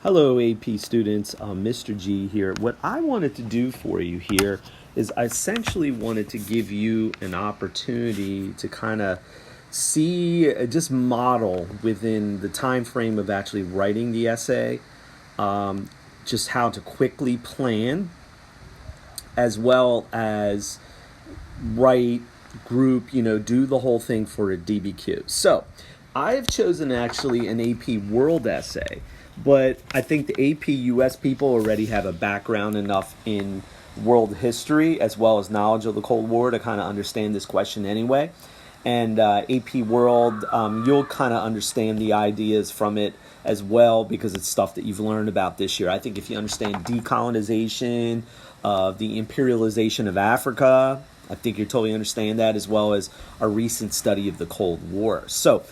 Hello, AP students. Mr. G here. What I wanted to do for you here is I essentially wanted to give you an opportunity to kind of see, just model within the time frame of actually writing the essay, just how to quickly plan, as well as write, group, do the whole thing for a DBQ. So I've chosen actually an AP World essay, but I think the AP US people already have a background enough in world history as well as knowledge of the Cold War to kind of understand this question anyway. And AP World, you'll kind of understand the ideas from it as well because it's stuff that you've learned about this year. I think if you understand decolonization, the imperialization of Africa, I think you totally understand that, as well as our recent study of the Cold War. So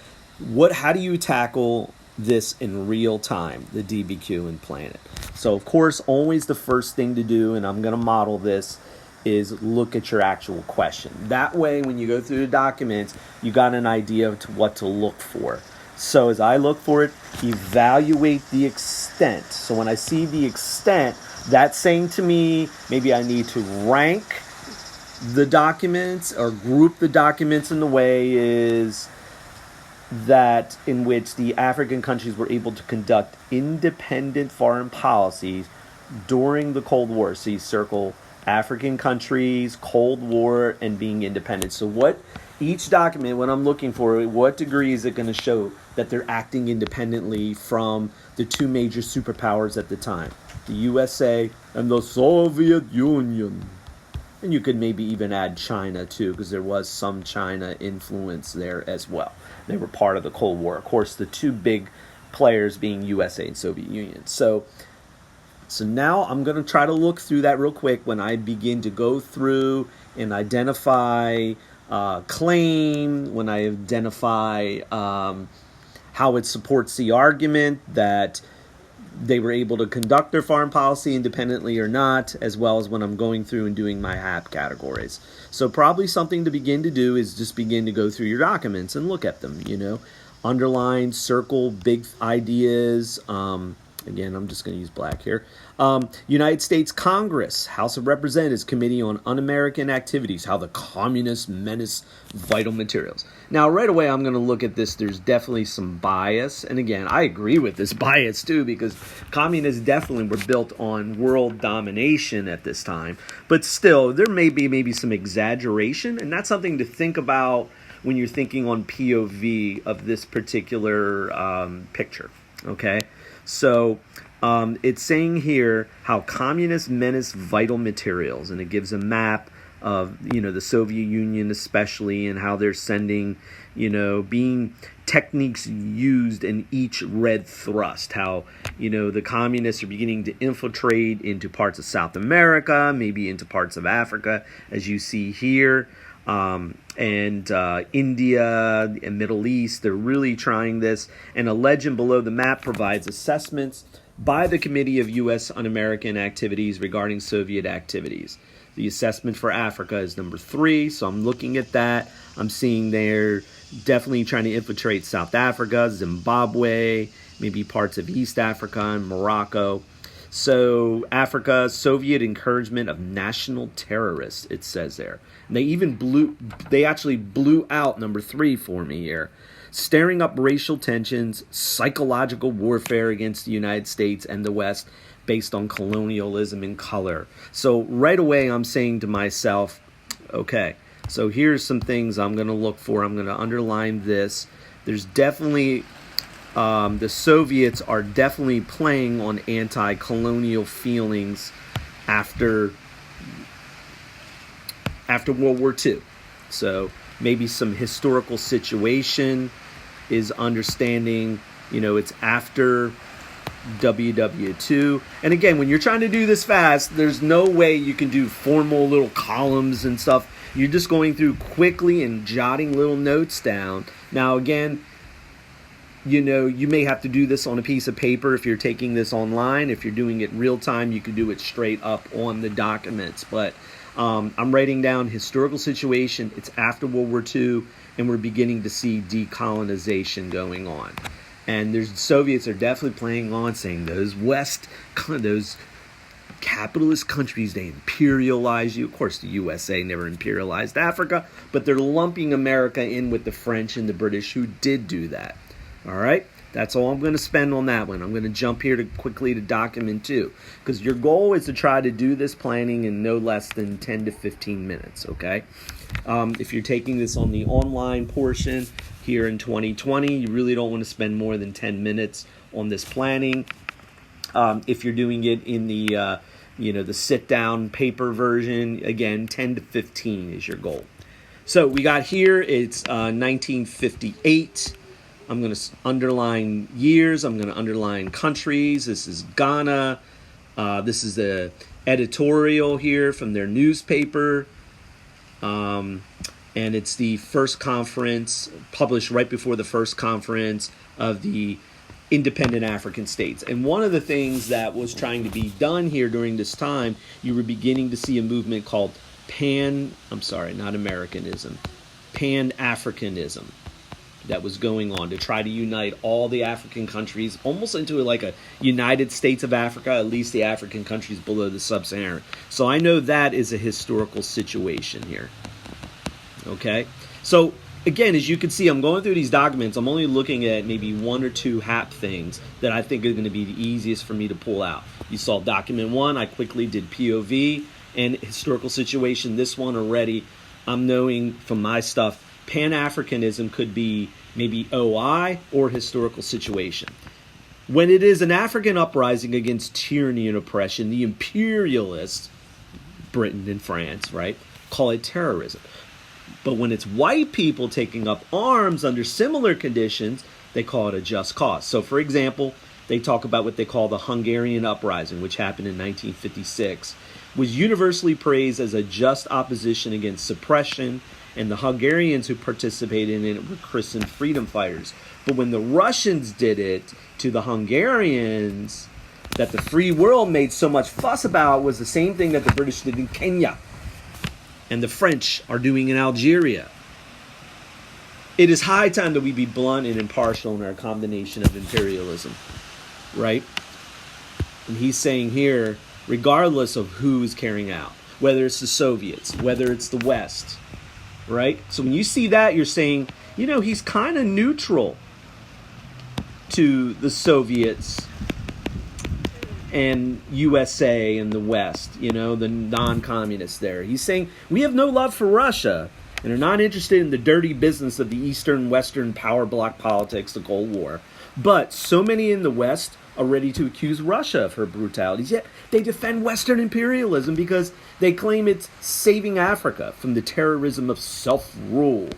how do you tackle this in real time, the DBQ, and plan it? So of course, always the first thing to do, and I'm going to model this, is look at your actual question. That way, when you go through the documents, you got an idea of what to look for. So as I look for it, evaluate the extent. So when I see the extent, that's saying to me, maybe I need to rank the documents or group the documents in the way is that in which the African countries were able to conduct independent foreign policies during the Cold War. So you circle African countries, Cold War, and being independent. So what each document, when I'm looking for it, what degree is it going to show that they're acting independently from the two major superpowers at the time, the USA and the Soviet Union? And you could maybe even add China too, because there was some China influence there as well. They were part of the Cold War. Of course, the two big players being USA and Soviet Union. So now I'm going to try to look through that real quick when I begin to go through and identify claim, when I identify how it supports the argument that they were able to conduct their foreign policy independently or not, as well as when I'm going through and doing my HAP categories. So probably something to begin to do is just begin to go through your documents and look at them, underline, circle, big ideas. Again, I'm just going to use black here. United States Congress, House of Representatives Committee on Un-American Activities, how the communists menace vital materials. Now, right away, I'm going to look at this. There's definitely some bias. And again, I agree with this bias, too, because communists definitely were built on world domination at this time. But still, there may be maybe some exaggeration, and that's something to think about when you're thinking on POV of this particular picture, okay? So it's saying here how communists menace vital materials, and it gives a map of, the Soviet Union especially, and how they're sending, being techniques used in each red thrust, how, the communists are beginning to infiltrate into parts of South America, maybe into parts of Africa, as you see here. And India and Middle East, they're really trying this. And a legend below the map provides assessments by the Committee of U.S. Un-American Activities regarding Soviet activities. The assessment for Africa is number 3, so I'm looking at that. I'm seeing they're definitely trying to infiltrate South Africa, Zimbabwe, maybe parts of East Africa and Morocco. So Africa, Soviet encouragement of national terrorists, it says there. And they actually blew out number 3 for me here. Stirring up racial tensions, psychological warfare against the United States and the West based on colonialism and color. So right away I'm saying to myself, okay, so here's some things I'm going to look for. I'm going to underline this. There's definitely... the Soviets are definitely playing on anti-colonial feelings after World War II. So maybe some historical situation is understanding, it's after WW2. And again, when you're trying to do this fast, there's no way you can do formal little columns and stuff. You're just going through quickly and jotting little notes down. Now, again, you may have to do this on a piece of paper if you're taking this online. If you're doing it real time, you can do it straight up on the documents. But I'm writing down historical situation. It's after World War II, and we're beginning to see decolonization going on. And there's Soviets are definitely playing on saying those those capitalist countries, they imperialize you. Of course, the USA never imperialized Africa, but they're lumping America in with the French and the British who did do that. All right? That's all I'm going to spend on that one. I'm going to jump here quickly to document 2, because your goal is to try to do this planning in no less than 10 to 15 minutes, okay? If you're taking this on the online portion here in 2020, you really don't want to spend more than 10 minutes on this planning. If you're doing it in the the sit-down paper version, again, 10 to 15 is your goal. So we got here, it's 1958. I'm going to underline years. I'm going to underline countries. This is Ghana. This is the editorial here from their newspaper. And it's the first conference, published right before the first conference of the independent African states. And one of the things that was trying to be done here during this time, you were beginning to see a movement called Pan-Africanism that was going on to try to unite all the African countries almost into like a United States of Africa, at least the African countries below the sub-Saharan. So I know that is a historical situation here. Okay? So again, as you can see, I'm going through these documents. I'm only looking at maybe 1 or 2 HAP things that I think are going to be the easiest for me to pull out. You saw document 1. I quickly did POV and historical situation. This one already, I'm knowing from my stuff, Pan-Africanism could be maybe OI or historical situation. When it is an African uprising against tyranny and oppression, the imperialists, Britain and France, right, call it terrorism. But when it's white people taking up arms under similar conditions, they call it a just cause. So, for example, they talk about what they call the Hungarian uprising, which happened in 1956, was universally praised as a just opposition against suppression, and the Hungarians who participated in it were christened freedom fighters. But when the Russians did it to the Hungarians, that the free world made so much fuss about was the same thing that the British did in Kenya and the French are doing in Algeria. It is high time that we be blunt and impartial in our condemnation of imperialism, right? And he's saying here, regardless of who is carrying out, whether it's the Soviets, whether it's the West, right? So when you see that, you're saying, he's kind of neutral to the Soviets and USA and the West, the non-communists there. He's saying, we have no love for Russia and are not interested in the dirty business of the Eastern-Western power block politics, the Cold War. But so many in the West are ready to accuse Russia of her brutalities, yet they defend Western imperialism because they claim it's saving Africa from the terrorism of self-rule,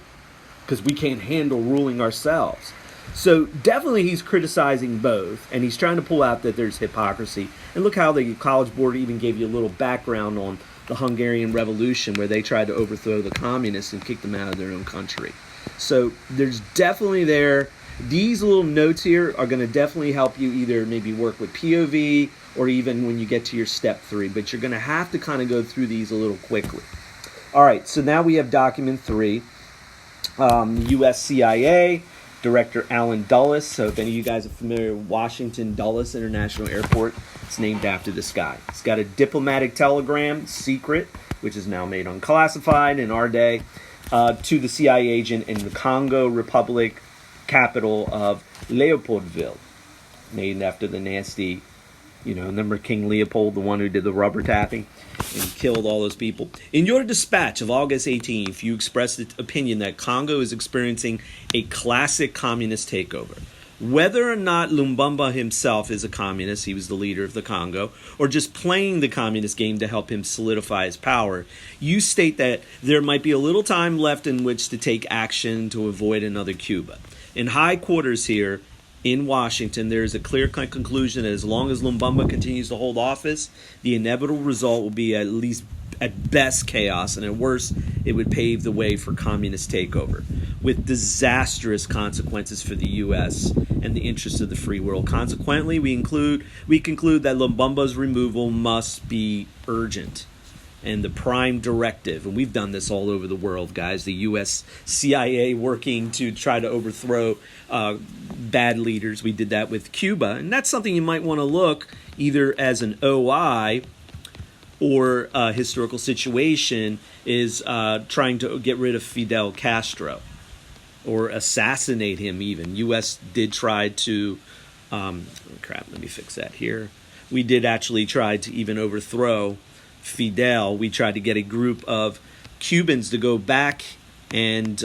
because we can't handle ruling ourselves. So definitely he's criticizing both, and he's trying to pull out that there's hypocrisy. And look how the College Board even gave you a little background on the Hungarian Revolution, where they tried to overthrow the communists and kick them out of their own country. So there's definitely there. These little notes here are going to definitely help you either maybe work with POV or even when you get to your step 3. But you're going to have to kind of go through these a little quickly. All right, so now we have document 3. U.S. CIA, Director Allen Dulles. So if any of you guys are familiar with Washington Dulles International Airport, it's named after this guy. It's got a diplomatic telegram, secret, which is now made unclassified in our day, to the CIA agent in the Congo Republic, capital of Leopoldville, named after the nasty, remember King Leopold, the one who did the rubber tapping and killed all those people. In your dispatch of August 18th, you expressed the opinion that Congo is experiencing a classic communist takeover. Whether or not Lumbumba himself is a communist, he was the leader of the Congo, or just playing the communist game to help him solidify his power, you state that there might be a little time left in which to take action to avoid another Cuba. In high quarters here in Washington, there is a clear conclusion that as long as Lumbumba continues to hold office, the inevitable result will be at best chaos, and at worst, it would pave the way for communist takeover, with disastrous consequences for the U.S. and the interests of the free world. Consequently, we conclude that Lumbumba's removal must be urgent. and the Prime Directive. And we've done this all over the world, guys. The U.S. CIA working to try to overthrow bad leaders. We did that with Cuba. And that's something you might want to look either as an OI or a historical situation, is trying to get rid of Fidel Castro or assassinate him even. U.S. did try to, let me fix that here. We did actually try to even overthrow Fidel. We tried to get a group of Cubans to go back and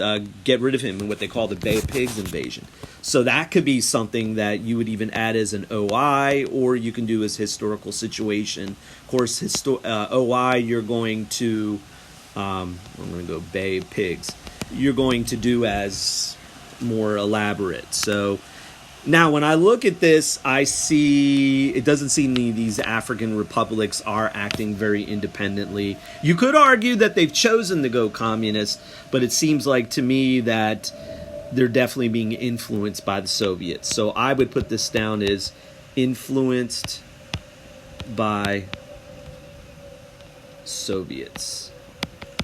get rid of him in what they call the Bay of Pigs invasion. So that could be something that you would even add as an OI, or you can do as historical situation. Of course, OI, you're going to, I'm going to go Bay of Pigs. You're going to do as more elaborate. So now when I look at this, I see it doesn't seem these African republics are acting very independently. You could argue that they've chosen to go communist, but it seems like to me that they're definitely being influenced by the Soviets. So I would put this down as influenced by Soviets.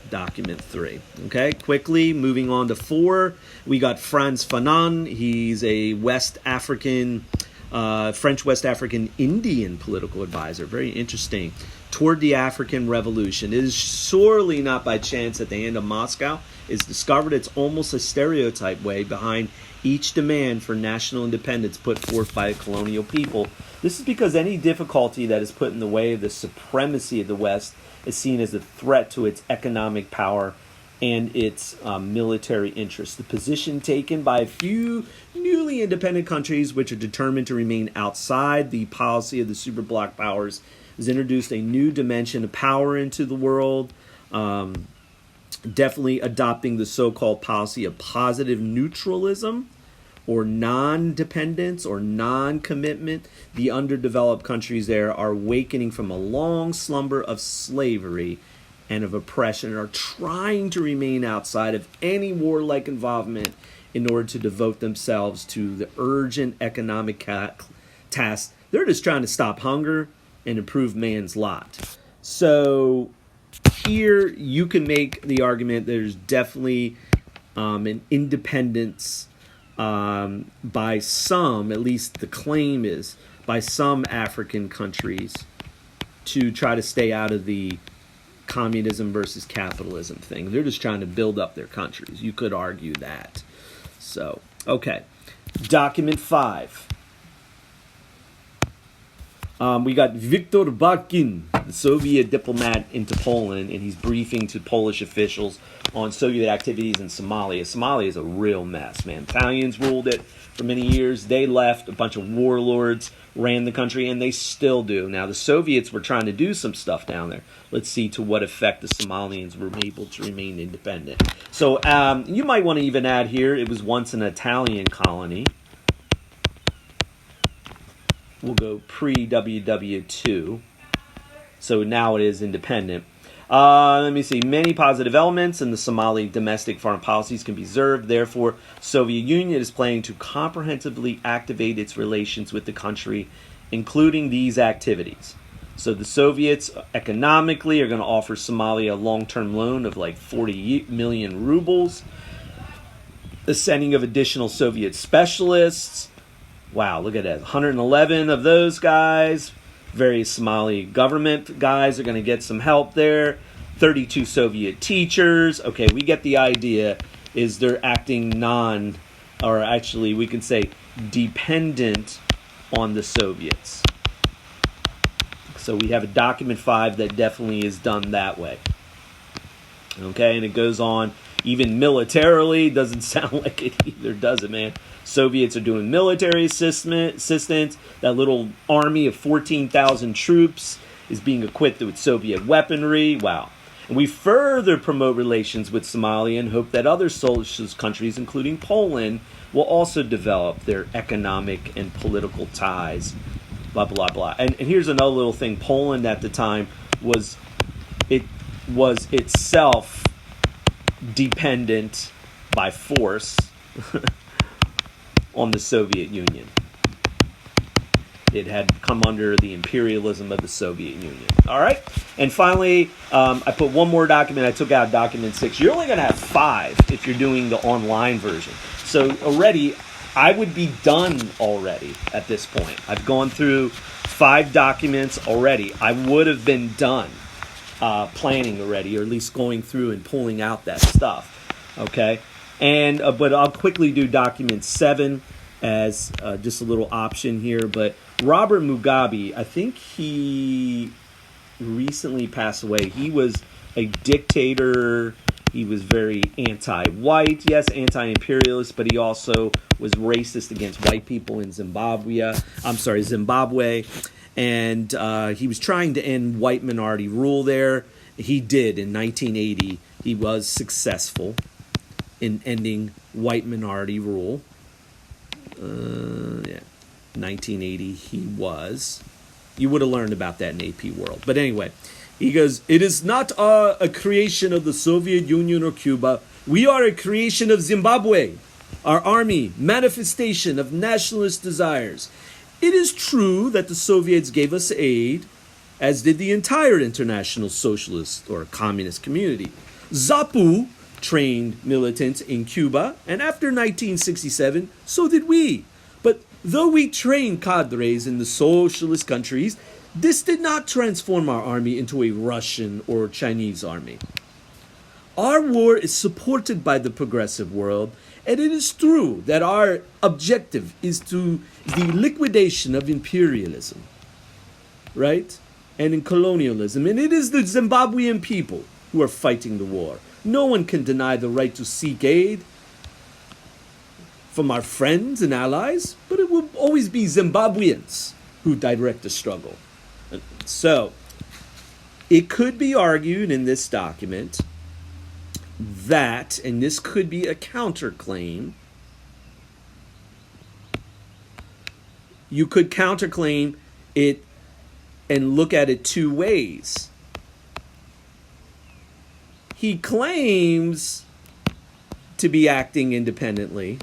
Document 3. Okay, quickly moving on to 4. We got Frantz Fanon. He's a West African, French West African Indian political advisor. Very interesting. Toward the African Revolution. It is sorely not by chance that the hand of Moscow is discovered. It's almost a stereotype way behind each demand for national independence put forth by a colonial people. This is because any difficulty that is put in the way of the supremacy of the West is seen as a threat to its economic power and its military interests. The position taken by a few newly independent countries which are determined to remain outside the policy of the superbloc powers has introduced a new dimension of power into the world, definitely adopting the so-called policy of positive neutralism or non-dependence or non-commitment. The underdeveloped countries there are awakening from a long slumber of slavery and of oppression and are trying to remain outside of any warlike involvement in order to devote themselves to the urgent economic task. They're just trying to stop hunger and improve man's lot. So here you can make the argument there's definitely an independence by some, at least the claim is, by some African countries to try to stay out of the communism versus capitalism thing. They're just trying to build up their countries. You could argue that. So, okay. Document 5. We got Viktor Bakin, the Soviet diplomat into Poland, and he's briefing to Polish officials on Soviet activities in Somalia. Somalia is a real mess, man. Italians ruled it for many years. They left. A bunch of warlords ran the country, and they still do. Now, the Soviets were trying to do some stuff down there. Let's see to what effect the Somalians were able to remain independent. So you might want to even add here, it was once an Italian colony. We'll go pre-WW2. So now it is independent. Let me see. Many positive elements in the Somali domestic foreign policies can be observed. Therefore, Soviet Union is planning to comprehensively activate its relations with the country, including these activities. So the Soviets economically are going to offer Somalia a long-term loan of like 40 million rubles. The sending of additional Soviet specialists. Wow, look at that. 111 of those guys. Various Somali government guys are going to get some help there. 32 Soviet teachers. Okay, we get the idea. Is they're acting or actually we can say dependent on the Soviets. So we have a document 5 that definitely is done that way. Okay, and it goes on. Even militarily, doesn't sound like it either, does it, man? Soviets are doing military assistance. That little army of 14,000 troops is being equipped with Soviet weaponry. Wow. And we further promote relations with Somalia and hope that other socialist countries, including Poland, will also develop their economic and political ties. Blah, blah, blah. And here's another little thing. Poland at the time was itself dependent by force on the Soviet Union. It had come under the imperialism of the Soviet Union. All right? And finally, I put one more document. I took out document 6. You're only going to have 5 if you're doing the online version. So already, I would be done already at this point. I've gone through 5 documents already. I would have been done planning already, or at least going through and pulling out that stuff. Okay? And but I'll quickly do document 7 as just a little option here. But Robert Mugabe, I think he recently passed away. He was a dictator. He was very anti-white, yes, anti-imperialist, but he also was racist against white people in Zimbabwe. And he was trying to end white minority rule there. He did in 1980. He was successful in ending white minority rule. 1980 he was. You would have learned about that in AP World. But anyway, he goes, "It is not a creation of the Soviet Union or Cuba. We are a creation of Zimbabwe, our army, manifestation of nationalist desires. It is true that the Soviets gave us aid, as did the entire international socialist or communist community. ZAPU trained militants in Cuba, and after 1967, so did we. But though we trained cadres in the socialist countries, this did not transform our army into a Russian or Chinese army. Our war is supported by the progressive world, and it is true that our objective is to the liquidation of imperialism, right? And in colonialism. And it is the Zimbabwean people who are fighting the war. No one can deny the right to seek aid from our friends and allies, but it will always be Zimbabweans who direct the struggle." So, it could be argued in this document that, and this could be a counterclaim, you could counterclaim it and look at it 2 ways. He claims to be acting independently,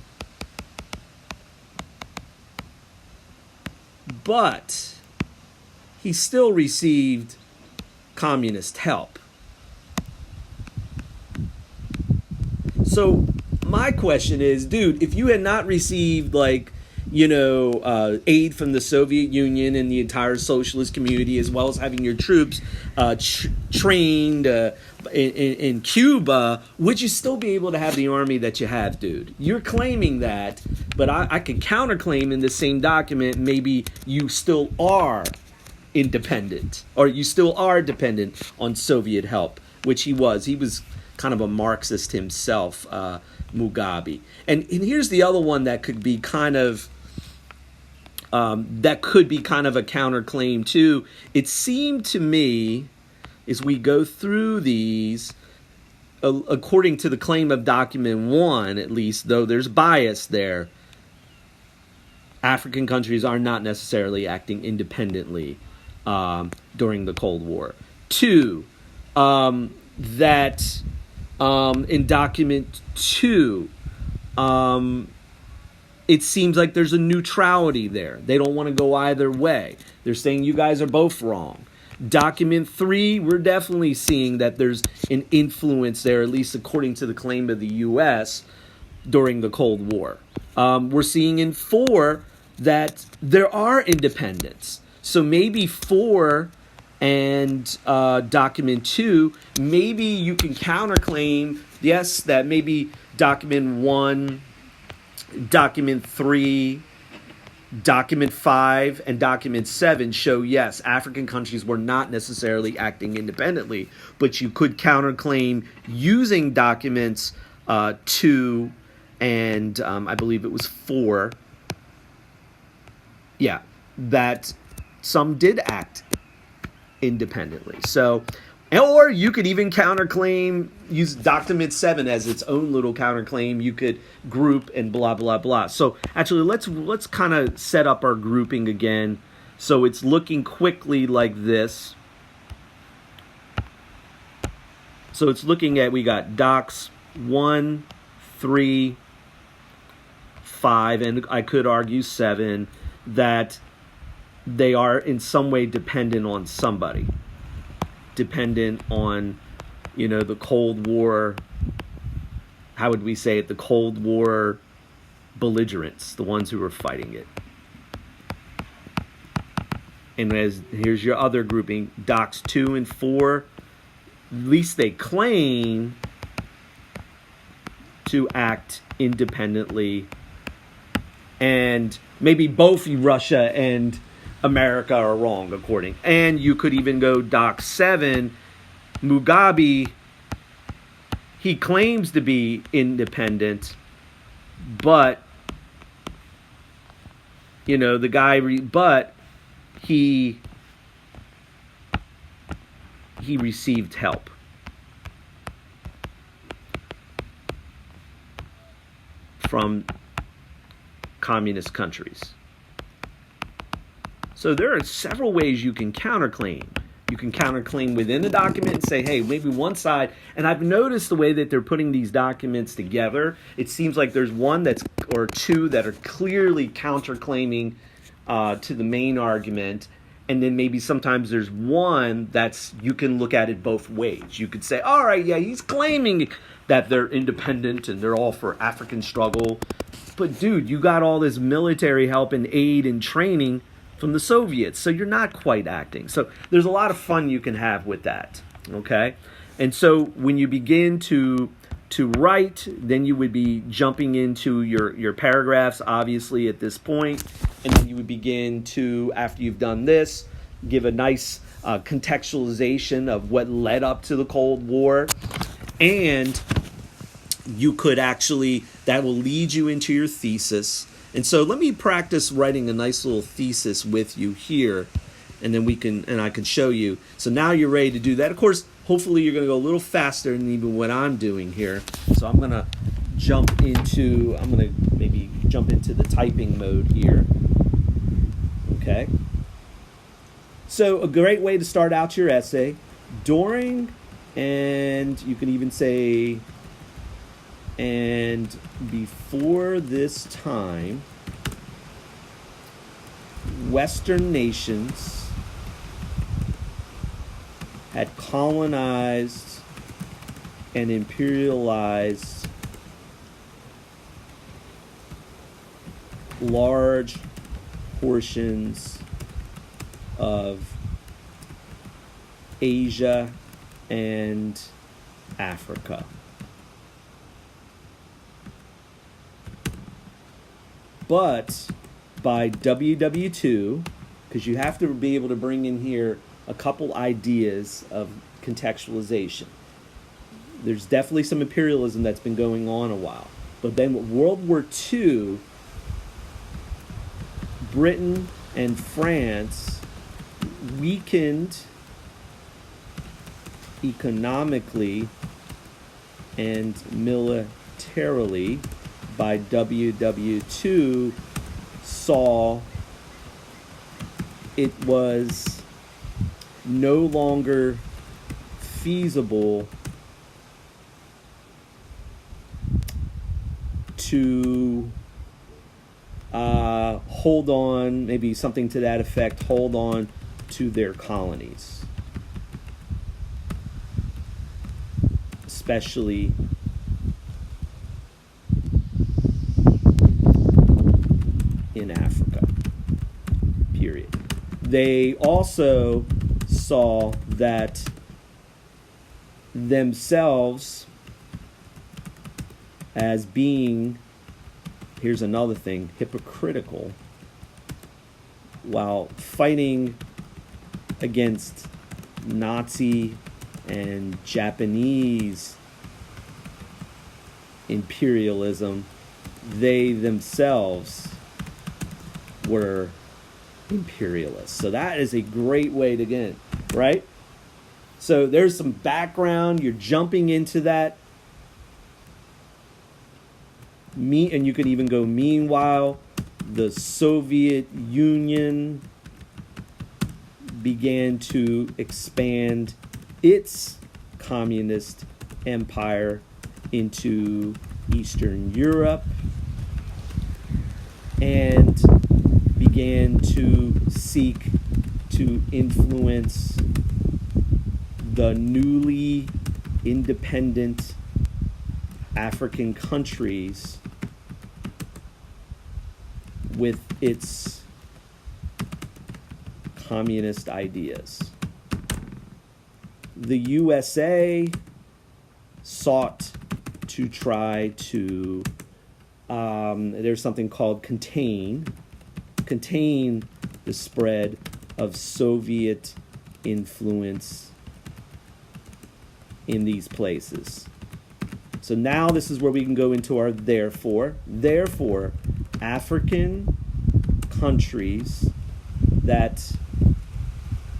but he still received communist help. So my question is, dude, if you had not received aid from the Soviet Union and the entire socialist community, as well as having your troops trained in Cuba, would you still be able to have the army that you have, dude? You're claiming that, but I could counterclaim in the same document, maybe you still are independent, or you still are dependent on Soviet help, which he was. He was kind of a Marxist himself, Mugabe. And here's the other one that could be kind of a counterclaim too. It seemed to me, as we go through these, according to the claim of document 1, at least, though there's bias there, African countries are not necessarily acting independently during the Cold War. 2, that in document 2, it seems like there's a neutrality there. They don't want to go either way. They're saying you guys are both wrong. Document 3, we're definitely seeing that there's an influence there, at least according to the claim of the U.S. during the Cold War. We're seeing in 4 that there are independents. So maybe 4 and document 2, maybe you can counterclaim, yes, that maybe document 1, document 3, document 5, and document 7 show, yes, African countries were not necessarily acting independently, but you could counterclaim using documents 2 and I believe it was 4, that some did act independently. So, or you could even counterclaim, use document 7 as its own little counterclaim. You could group and blah, blah, blah. So actually, let's kind of set up our grouping again. So it's looking quickly like this. So it's looking at, we got docs 1, 3, 5, and I could argue 7, that they are in some way dependent on somebody, dependent on, the Cold War, how would we say it, the Cold War belligerents, the ones who were fighting it. And here's your other grouping, docs 2 and 4, at least they claim to act independently, and maybe both Russia and America are wrong, according. And you could even go doc 7, Mugabe, he claims to be independent, but the guy, but he received help from communist countries. So there are several ways you can counterclaim. You can counterclaim within the document and say, hey, maybe one side, and I've noticed the way that they're putting these documents together, it seems like there's one or two that are clearly counterclaiming to the main argument, and then maybe sometimes there's one that's, you can look at it both ways. You could say, all right, yeah, he's claiming that they're independent and they're all for African struggle, but dude, you got all this military help and aid and training from the Soviets, so you're not quite acting. So there's a lot of fun you can have with that, okay? And so when you begin to write, then you would be jumping into your paragraphs, obviously, at this point, and then you would begin to, after you've done this, give a nice contextualization of what led up to the Cold War, and you could actually, that will lead you into your thesis. And so let me practice writing a nice little thesis with you here, and then I can show you. So now you're ready to do that. Of course, hopefully you're going to go a little faster than even what I'm doing here. So I'm going to maybe jump into the typing mode here. Okay. So a great way to start out your essay, during, and you can even say, and before this time, Western nations had colonized and imperialized large portions of Asia and Africa. But by WW2, because you have to be able to bring in here a couple ideas of contextualization. There's definitely some imperialism that's been going on a while. But then World War II, Britain and France weakened economically and militarily. By WW2 saw it was no longer feasible to hold on, maybe something to that effect, hold on to their colonies, especially in Africa, period. They also saw that themselves as being, here's another thing, hypocritical, while fighting against Nazi and Japanese imperialism, they themselves were imperialists. So that is a great way to get it, right? So there's some background. You're jumping into that. And you could even go, meanwhile, the Soviet Union began to expand its communist empire into Eastern Europe and began to seek to influence the newly independent African countries with its communist ideas. The USA sought to try to, there's something called contain the spread of Soviet influence in these places. So now this is where we can go into our therefore. Therefore, African countries that,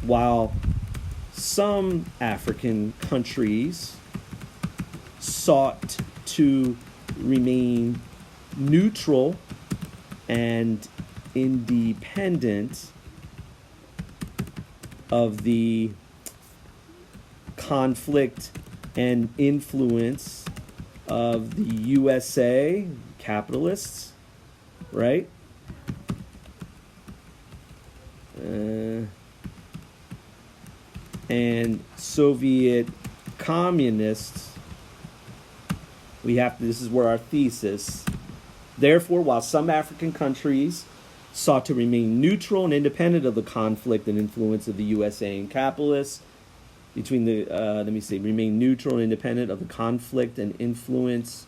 while some African countries sought to remain neutral and independent of the conflict and influence of the USA capitalists, right? And Soviet communists, this is where our thesis. Therefore, while some African countries sought to remain neutral and independent of the conflict and influence of the USA and capitalists, remain neutral and independent of the conflict and influence,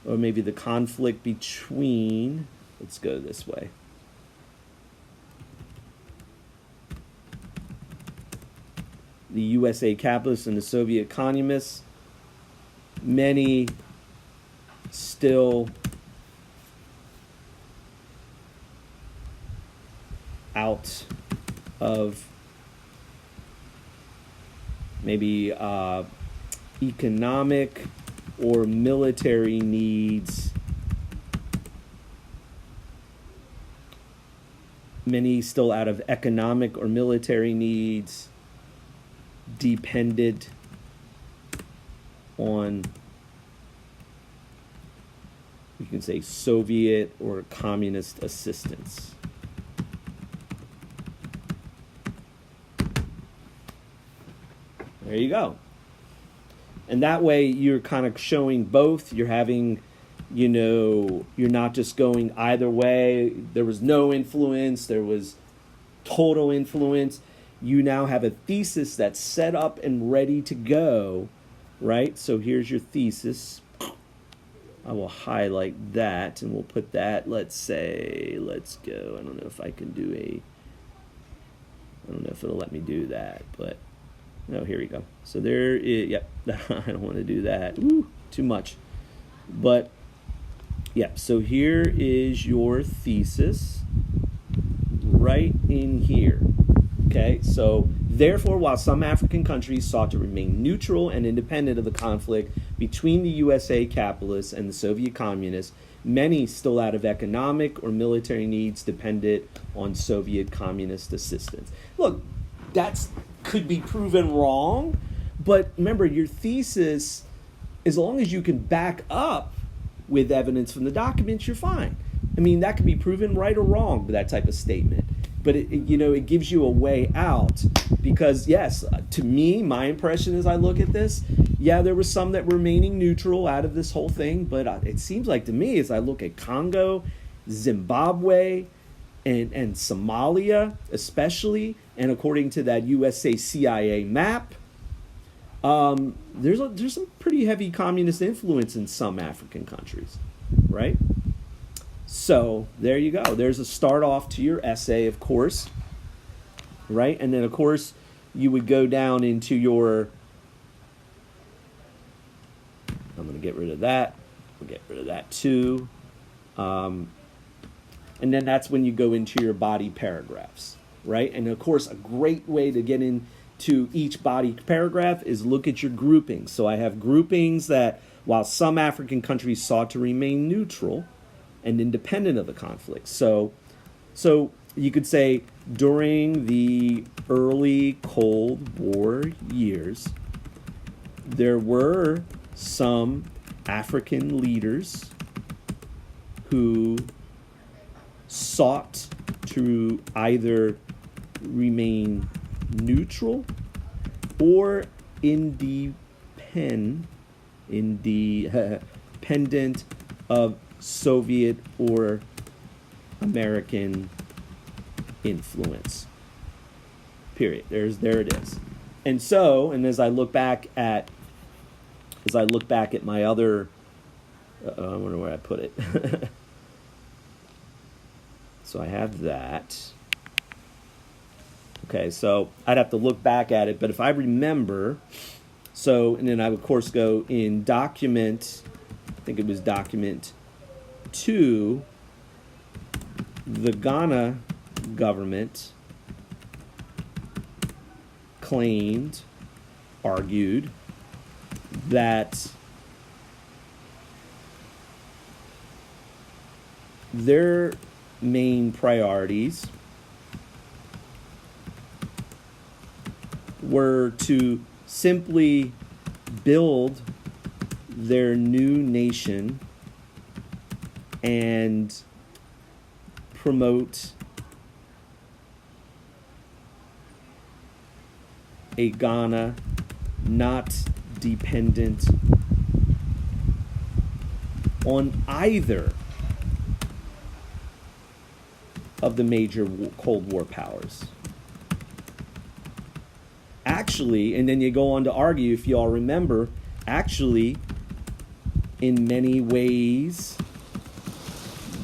or maybe the conflict between, let's go this way. The USA capitalists and the Soviet communists, many still out of maybe economic or military needs. Many still out of economic or military needs, depended on, you can say, Soviet or communist assistance. There you go. And that way you're kind of showing both. You're having, you're not just going either way. There was no influence. There was total influence. You now have a thesis that's set up and ready to go, right? So here's your thesis. I will highlight that and we'll put that, let's go. I don't know if I can do I don't know if it'll let me do that, but no, here we go. So there is, yep, I don't want to do that. Ooh, too much. But, yeah, so here is your thesis right in here. Okay, so therefore, while some African countries sought to remain neutral and independent of the conflict between the USA capitalists and the Soviet communists, many still out of economic or military needs depended on Soviet communist assistance. Look, that's could be proven wrong, but remember, your thesis, as long as you can back up with evidence from the documents, you're fine. I mean, that can be proven right or wrong with that type of statement. But it gives you a way out, because yes, to me, my impression as I look at this, yeah, there was some that were remaining neutral out of this whole thing, but it seems like to me, as I look at Congo, Zimbabwe, and Somalia especially, and according to that USA CIA map, there's some pretty heavy communist influence in some African countries, right? So there you go. There's a start off to your essay, of course, right? And then, of course, you would go down into your, I'm going to get rid of that. We'll get rid of that too. And then that's when you go into your body paragraphs, right? And, of course, a great way to get into each body paragraph is look at your groupings. So I have groupings that, while some African countries sought to remain neutral and independent of the conflict. So you could say during the early Cold War years, there were some African leaders who sought to either remain neutral or independent of Soviet or American influence. Period. There it is. And so, and as I look back at my other, I wonder where I put it. So I have that. Okay, so I'd have to look back at it, but if I remember, so, and then I would, of course, go in document, I think it was document 2, the Ghana government argued that their main priorities were to simply build their new nation and promote a Ghana not dependent on either of the major Cold War powers. Actually, and then you go on to argue, if you all remember, actually, in many ways,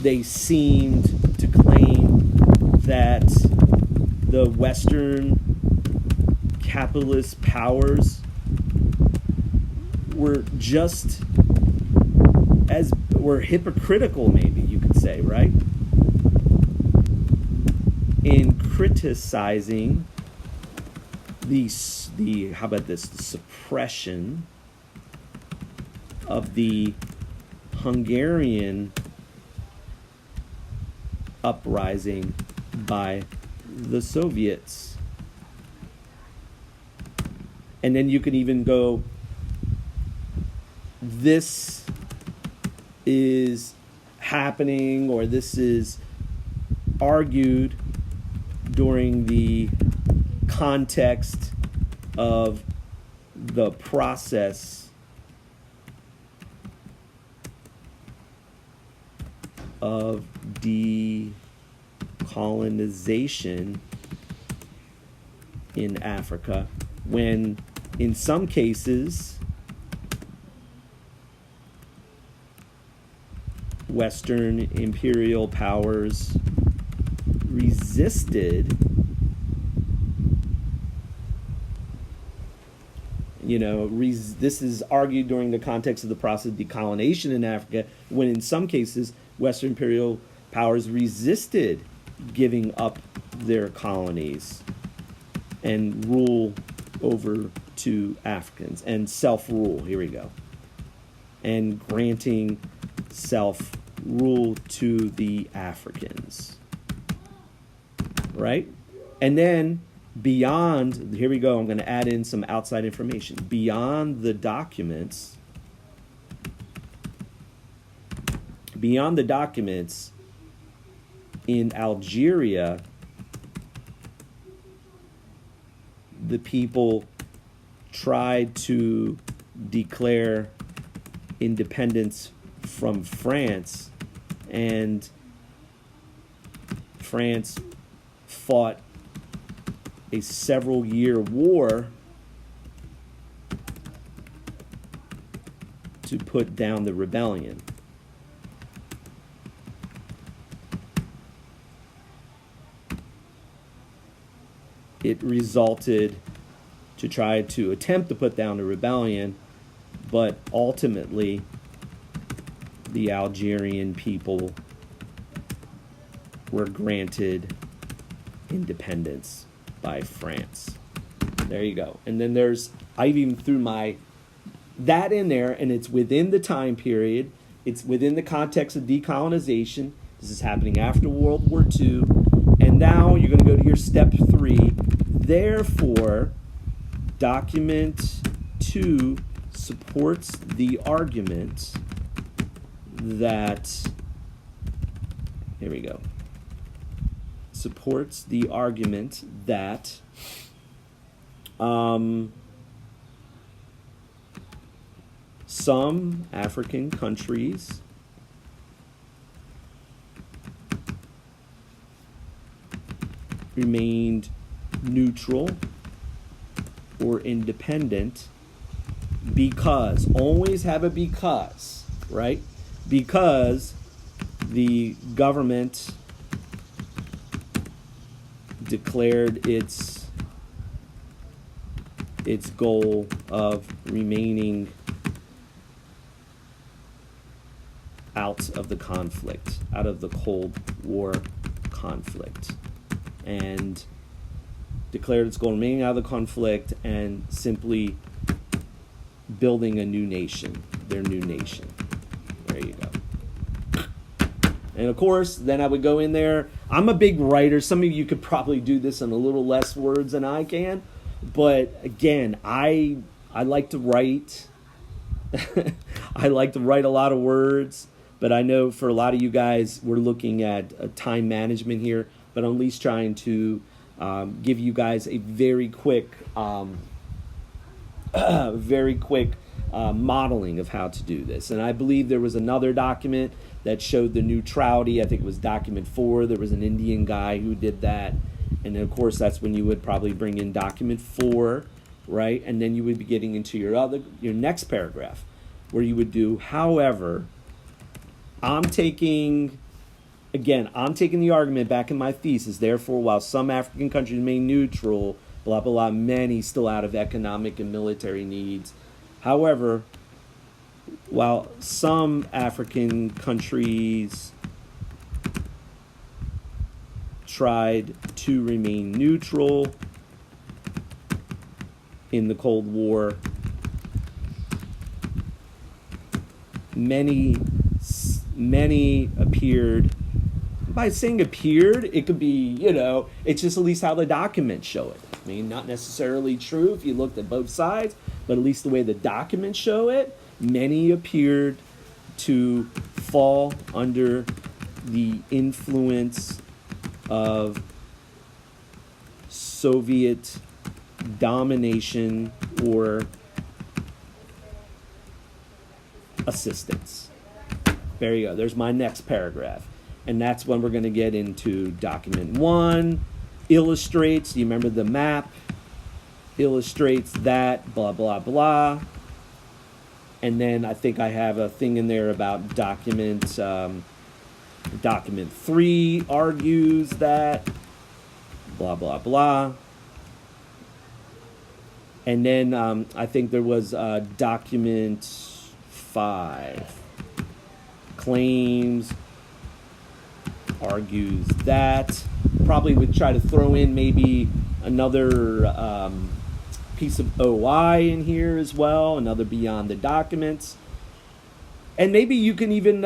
they seemed to claim that the Western capitalist powers were just were hypocritical, maybe you could say, right? In criticizing the suppression of the Hungarian uprising by the Soviets. And then you can even go, this is happening, or this is argued during the context of the process of decolonization in Africa, when in some cases Western imperial powers resisted, this is argued during the context of the process of decolonization in Africa, when in some cases Western imperial powers resisted giving up their colonies and rule over to Africans, and self-rule, here we go, and granting self-rule to the Africans, right? And then beyond, here we go, I'm going to add in some outside information. Beyond the documents, in Algeria, the people tried to declare independence from France, and France fought a several-year war to put down the rebellion. It resulted to try to attempt to put down the rebellion, but ultimately the Algerian people were granted independence by France. There you go. And then I even threw that in there, and it's within the time period. It's within the context of decolonization. This is happening after World War II. And now you're going to go to your step 3. Therefore, document 2 supports the argument that, here we go, supports the argument that some African countries remained neutral or independent because, always have a because, right? Because the government declared its goal of remaining out of the conflict, out of the Cold War conflict, and declared its goal of remaining out of the conflict and simply building a new nation, their new nation. There you go. And of course, then I would go in there. I'm a big writer. Some of you could probably do this in a little less words than I can. But again, I like to write. I like to write a lot of words. But I know for a lot of you guys, we're looking at time management here. But I'm at least trying to give you guys a very quick modeling of how to do this. And I believe there was another document that showed the neutrality. I think it was document 4. There was an Indian guy who did that. And then, of course, that's when you would probably bring in document 4, right? And then you would be getting into your next paragraph where you would do, however, I'm taking the argument back in my thesis. Therefore, while some African countries remain neutral, blah, blah, blah, many still out of economic and military needs. However, while some African countries tried to remain neutral in the Cold War, many appeared. By saying appeared, it could be, it's just at least how the documents show it. I mean, not necessarily true if you looked at both sides, but at least the way the documents show it, many appeared to fall under the influence of Soviet domination or assistance. There you go. There's my next paragraph. And that's when we're going to get into document 1, illustrates, you remember the map, illustrates that, blah, blah, blah. And then I think I have a thing in there about document 3 argues that, blah, blah, blah. And then I think there was document 5, claims, argues that. Probably would try to throw in maybe another piece of OI in here as well, another beyond the documents. And maybe you can even,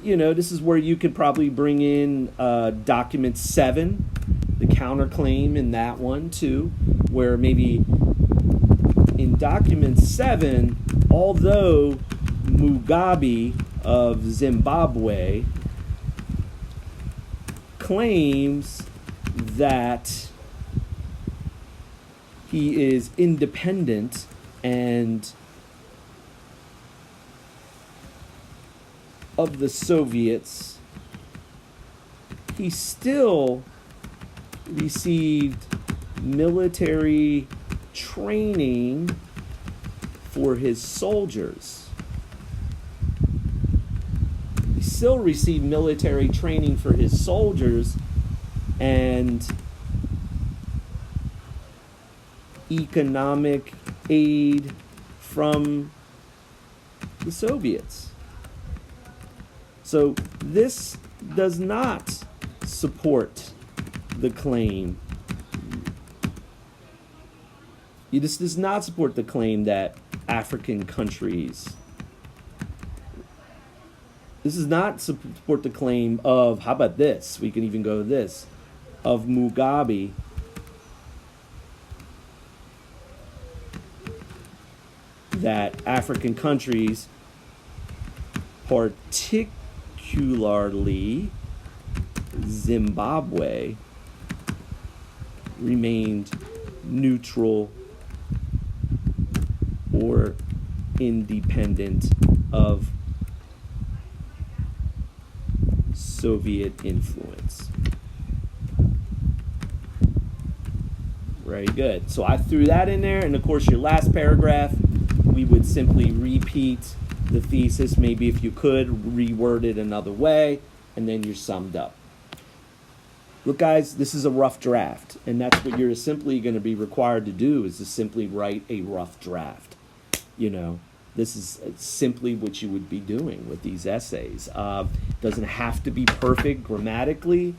this is where you could probably bring in document 7, the counterclaim in that one too, where maybe in document 7, although Mugabe of Zimbabwe claims that he is independent and of the Soviets, he still received military training for his soldiers. He still received military training for his soldiers and economic aid from the Soviets. So this does not support the claim. This does not support the claim that African countries. This does not support the claim of, how about this? We can even go to this, of Mugabe that African countries, particularly Zimbabwe, remained neutral or independent of Soviet influence. Very good. So I threw that in there, and of course your last paragraph, we would simply repeat the thesis, maybe if you could, reword it another way, and then you're summed up. Look, guys, this is a rough draft, and that's what you're simply going to be required to do, is to simply write a rough draft. You know, this is simply what you would be doing with these essays. Doesn't have to be perfect grammatically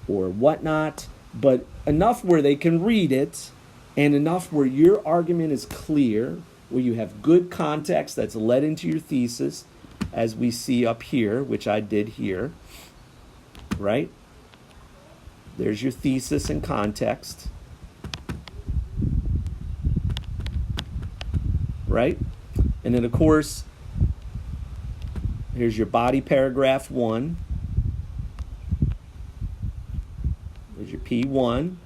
or whatnot, but enough where they can read it, and enough where your argument is clear, where you have good context that's led into your thesis, as we see up here, which I did here, right? There's your thesis and context, right? And then, of course, here's your body paragraph 1. There's your P1.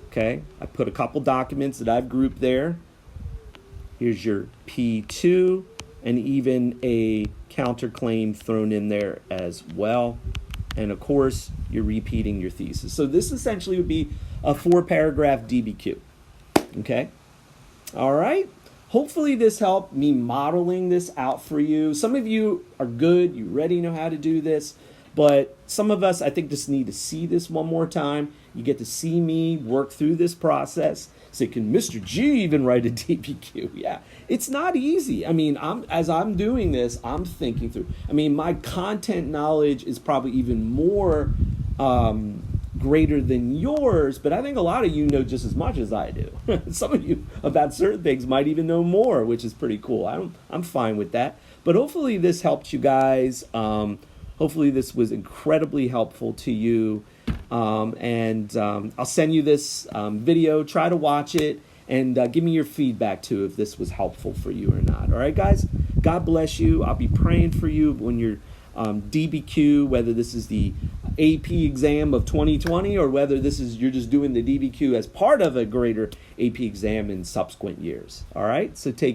Okay, I put a couple documents that I've grouped there. Here's your P2, and even a counterclaim thrown in there as well. And of course, you're repeating your thesis. So this essentially would be a 4-paragraph DBQ. Okay? All right? Hopefully this helped me modeling this out for you. Some of you are good. You already know how to do this. But some of us, I think, just need to see this one more time. You get to see me work through this process. So can Mr. G even write a DBQ? Yeah, it's not easy. I mean, as I'm doing this, I'm thinking through. I mean, my content knowledge is probably even more greater than yours, but I think a lot of you know just as much as I do. Some of you about certain things might even know more, which is pretty cool. I'm fine with that. But hopefully this helped you guys. Hopefully this was incredibly helpful to you. I'll send you this video. Try to watch it and give me your feedback too if this was helpful for you or not. All right, guys? God bless you. I'll be praying for you when you're DBQ, whether this is the AP exam of 2020 or whether you're just doing the DBQ as part of a greater AP exam in subsequent years. All right? So take